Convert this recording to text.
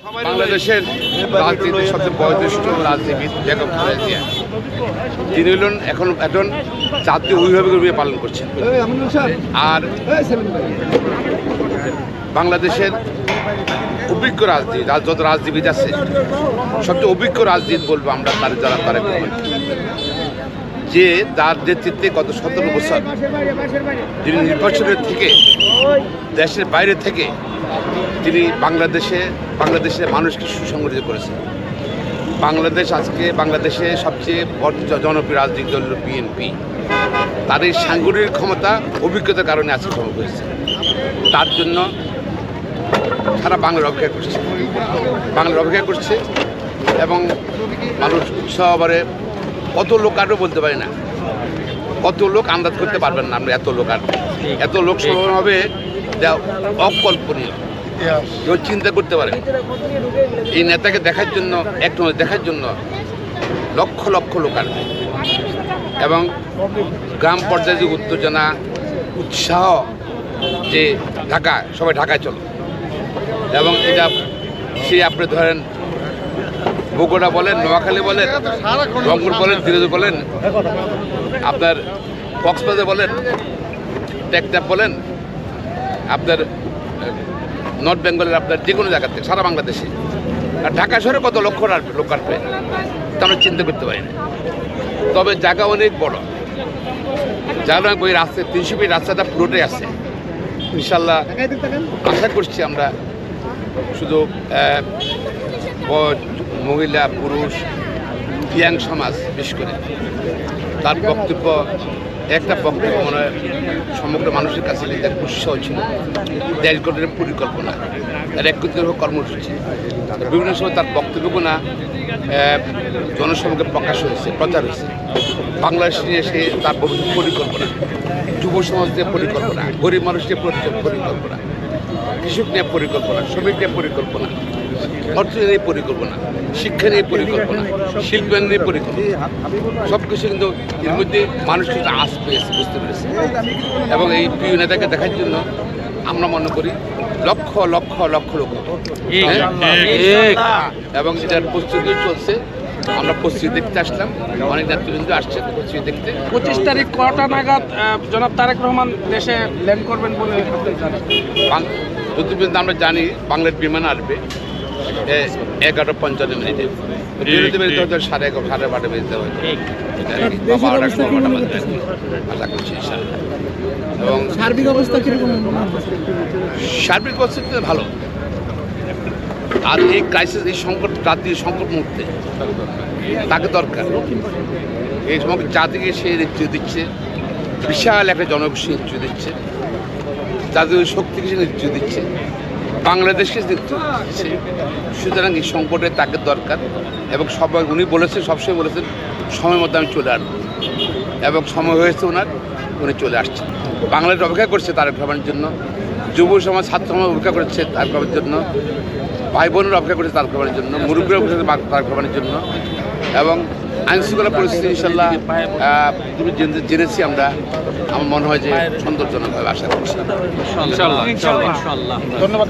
বাংলাদেশের রাজনীতির সবচেয়ে বয়োজ্যেষ্ঠ রাজনীতিবিদ বেগম খালেদা জিয়া তিনি হলেন এখন জাতীয় অভিভাবকের পালন করছেন। আর বাংলাদেশের অভিজ্ঞ রাজনীতি যত রাজনীতিবিদ আছে সবচেয়ে অভিজ্ঞ রাজনীতি বলবো আমরা তারেক রহমান, যে তার নেতৃত্বে গত 17 বছর যিনি নির্বাচনের থেকে দেশের বাইরে থেকে তিনি বাংলাদেশের মানুষকে সুসংগঠিত করেছেন। বাংলাদেশে সবচেয়ে জনপ্রিয় রাজনৈতিক দল বিএনপি, তার এই সাংগঠনিক ক্ষমতা অভিজ্ঞতার কারণে আজকে ক্ষমতা হয়েছে। তার জন্য সারা বাংলার অপেক্ষা করছে এবং মানুষ উৎসাহবারে কত লোক আরও বলতে পারি না, কত লোক আন্দাজ করতে পারবেন না আমরা, এত লোক সমাগম হবে যা অকল্পনীয়, কেউ চিন্তা করতে পারে। এই নেতাকে দেখার জন্য লক্ষ লক্ষ লোক আসবে এবং গ্রাম পর্যায়ে যে উত্তেজনা উৎসাহ, যে সবাই ঢাকায় চলো, এবং এটা সে আপনি ধরেন বগুড়া বলেন, নোয়াখালী বলেন, রংপুর বলেন, দিনাজপুর বলেন, আপনার কক্সবাজার বলেন, টেকনাফ বলেন, আপনার নর্থ বেঙ্গলের আপনার যে কোনো জায়গা থেকে সারা বাংলাদেশে, আর ঢাকা শহরে কত লক্ষ লোক আসবে তা আমরা চিন্তা করতে পারি না। তবে জায়গা অনেক বড়, জায়গা ওই রাস্তায় 300 ফিট রাস্তাটা পুরোটাই আছে। ইনশাল্লাহ আশা করছি আমরা শুধু মহিলা পুরুষ ইয়াং সমাজ বিশেষ করে তার একটা বক্তব্য মনে হয় সমগ্র মানুষের কাছে এক উৎসাহ ছিল, দেশ গঠনের পরিকল্পনা, তার একত্রিত কর্মসূচি, বিভিন্ন সময় তার বক্তব্যগুলো জনসমাজে প্রকাশ হয়েছে, প্রচার হয়েছে। বাংলাদেশ নিয়ে সে তার ভবিষ্যৎ পরিকল্পনা, যুব সমাজ নিয়ে পরিকল্পনা, গরিব মানুষ নিয়ে পরিকল্পনা, কৃষক নিয়ে পরিকল্পনা, শ্রমিক নিয়ে পরিকল্পনা, অর্থনীতি নিয়ে পরিকল্পনা, শিক্ষা নিয়ে পরিকল্পনা, শিল্পায়ন নিয়ে পরিকল্পনা, সব কিছু কিন্তু এর মধ্যে মানুষ কিন্তু আশ পেয়েছে, বুঝতে পেরেছে। এবং এই প্রিয় নেতাকে দেখার জন্য আমরা মনে করি লক্ষ লক্ষ লক্ষ লোক, এবং এটার প্রস্তুতি চলছে। আমরা প্রস্তুতি দেখতে আসলাম, অনেক নেতৃবৃন্দ আসছে প্রস্তুতি দেখতে। 25 তারিখ কটা নাগাদ জনাব তারেক রহমান দেশে ল্যান্ড করবেন বলে যতদিন আমরা জানি বাংলার বিমান আসবে 11:55 মিনিটে, বেরোতে হয়তো 11:30 12:30 বেরোতে হয়তো, আশা করছি। এবং সার্বিক অবস্থা ভালো। আর এই ক্রাইসিস, এই জাতীয় সংকট মুহূর্তে তাকে দরকার, এই সমস্ত জাতিকে সে নেতৃত্ব দিচ্ছে, বিশাল একটা জনগোষ্ঠী নেতৃত্ব দিচ্ছে, জাতীয় শক্তিকে সে নেতৃত্ব দিচ্ছে, বাংলাদেশকে নেতৃত্ব দিচ্ছে। সুতরাং এই সংকটে তাকে দরকার। এবং উনি সবসময় বলেছেন সময় মতো আমি চলে আসবো, এবং সময় হয়েছে উনি চলে আসছেন। বাংলাদেশ অপেক্ষা করছে তারেক রহমানের জন্য, যুব সমাজ ছাত্র সমাজ অপেক্ষা করছে তারেক রহমানের জন্য, ভাই বোনেরা অপেক্ষা করছে তারেক রহমানের জন্য, মুরব্বীরা অপেক্ষা করছে তারেক রহমানের জন্য। এবং আইনশৃঙ্খলা পরিস্থিতি ইনশাল্লাহ জেনেছি আমরা, আমার মনে হয় যে সন্তোষজনকভাবে আশা করছি। ধন্যবাদ।